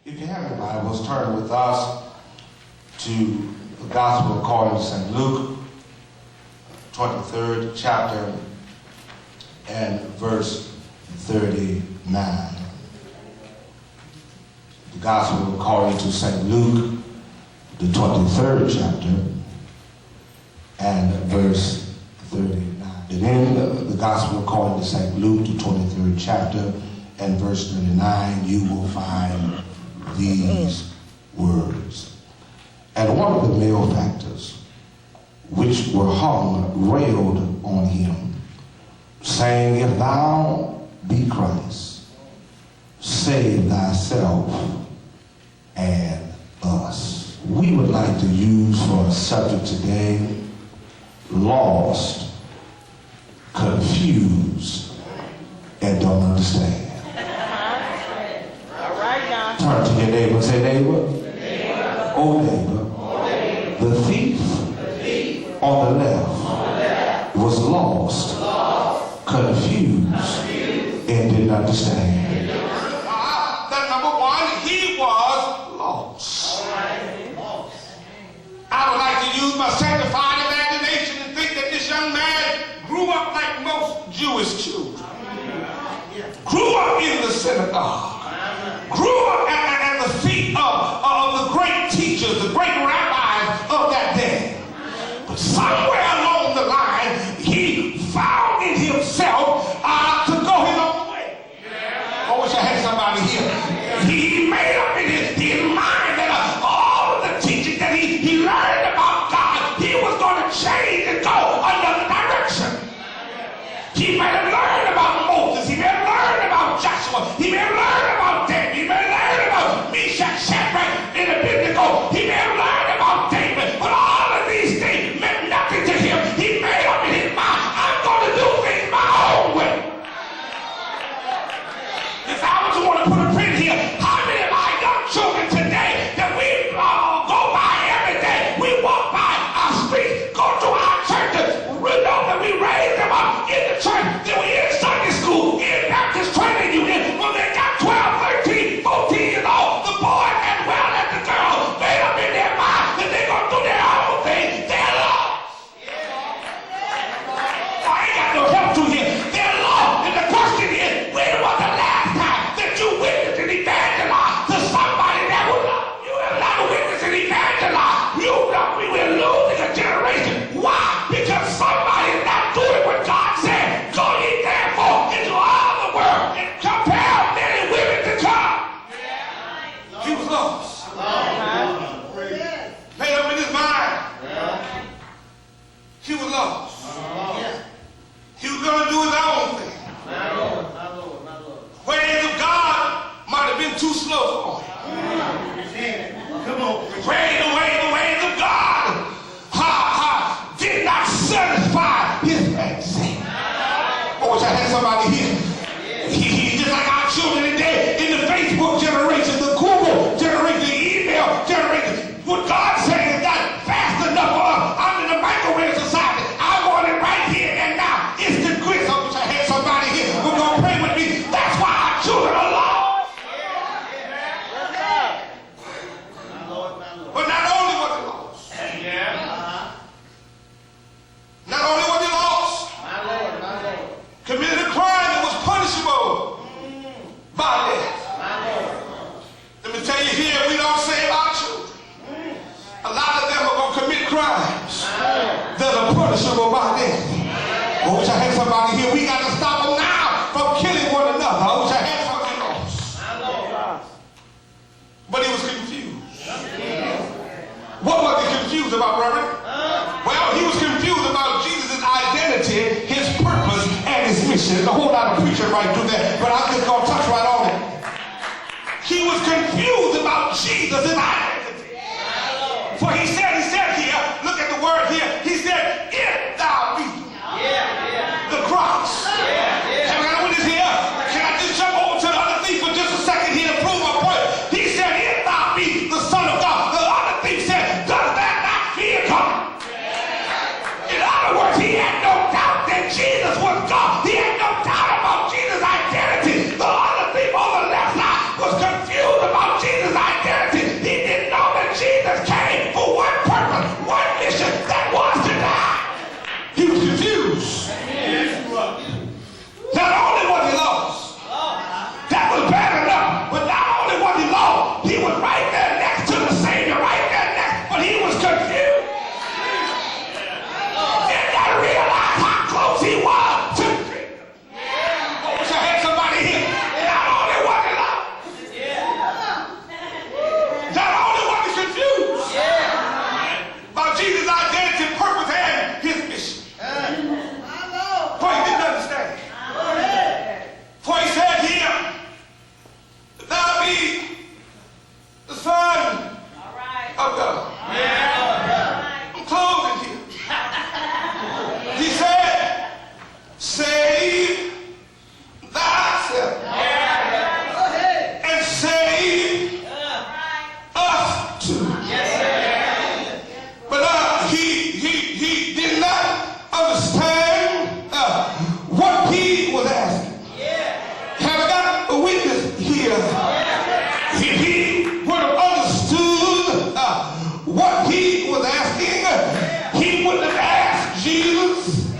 If you have your Bibles, turn with us to the Gospel according to St. Luke, 23rd chapter and verse 39. The Gospel according to St. Luke, the 23rd chapter and verse 39. And in the Gospel according to St. Luke, the 23rd chapter and verse 39, you will find these words. And one of the malefactors which were hung railed on him, saying, If thou be Christ, save thyself and us. We would like to use for a subject today, lost, confused, and don't understand. Turn to your neighbor and say, neighbor, oh neighbor, the thief on the left was lost, confused, and didn't understand. That number one, he was lost. I would like to use my sanctified imagination and think that this young man grew up like most Jewish children. Grew up in the synagogue. Grew up at the feet of the great teachers, the great rabbis of that day. But somewhere along the line, he found in himself to go his own way. I wish I had somebody here. He made up in his mind that all of the teaching that he learned about God, he was going to change and go another direction. He may have learned about Moses. He may have learned about Joshua. He may have learned about David. He may have learned about Meshach, Shadrach, and Abednego. He may have learned about David. But all of these things meant nothing to him. He made up in his mind, I'm going to do things my own way. If I was to want to put a print here, how many of our young children today that we go by every day? We walk by our streets, go to our churches. We know that we raised them up in the church. Then we in Sunday school, in Baptist training unit. When they got 12, 13, 14 years old, the boys as well as the girls made up in their mind that they're going to do their own thing. They're lost. I ain't got no help to here. They're lost. And the question is, when was the last time that you witnessed and evangelized to somebody that was lost? You have not witnessed and evangelized. You know we will losing a generation. Why? Because somebody is not doing what God said. Go ye therefore into all the world and compel men and women to come. He was lost. Made up in his mind. He was lost. He was going to do his own thing. Ways of God might have been too slow for him. Come on. The ways of God did not satisfy his fancy. I wish I had somebody here. He's just like our children today in the Facebook generation, the Google generation, the email generation. What God's saying is not fast enough for us. I'm in the microwave society. I want it right here and now. Instant grits. I wish I had somebody here who's going to pray with me. That's why our children are lost. But not only was he lost. Not only was he lost, committed a crime that was punishable by death. Let me tell you here, we don't save our children. A lot of them are going to commit crimes that are punishable by death. I wish I had somebody here. We got to stop them now from killing one another. I wish I had something else. But he was confused. What was he confused about, Reverend? Well, he was confused about Jesus' identity, his purpose, and his mission. There's a whole lot of preaching right through that, but I'm just going to touch right on it. He was confused about Jesus' identity. For he said here, look at the word here, he said, if thou be the Christ. Have we got a witness here? Can I just jump over to the other thief for just a second here to prove my point? He said, if thou be the Son of God. The other thief said, does that not fear God? In other words, he had no doubt that Jesus was God. He had no doubt about Jesus' identity. The other thief on the left side was confused about Jesus' wouldn't have asked Jesus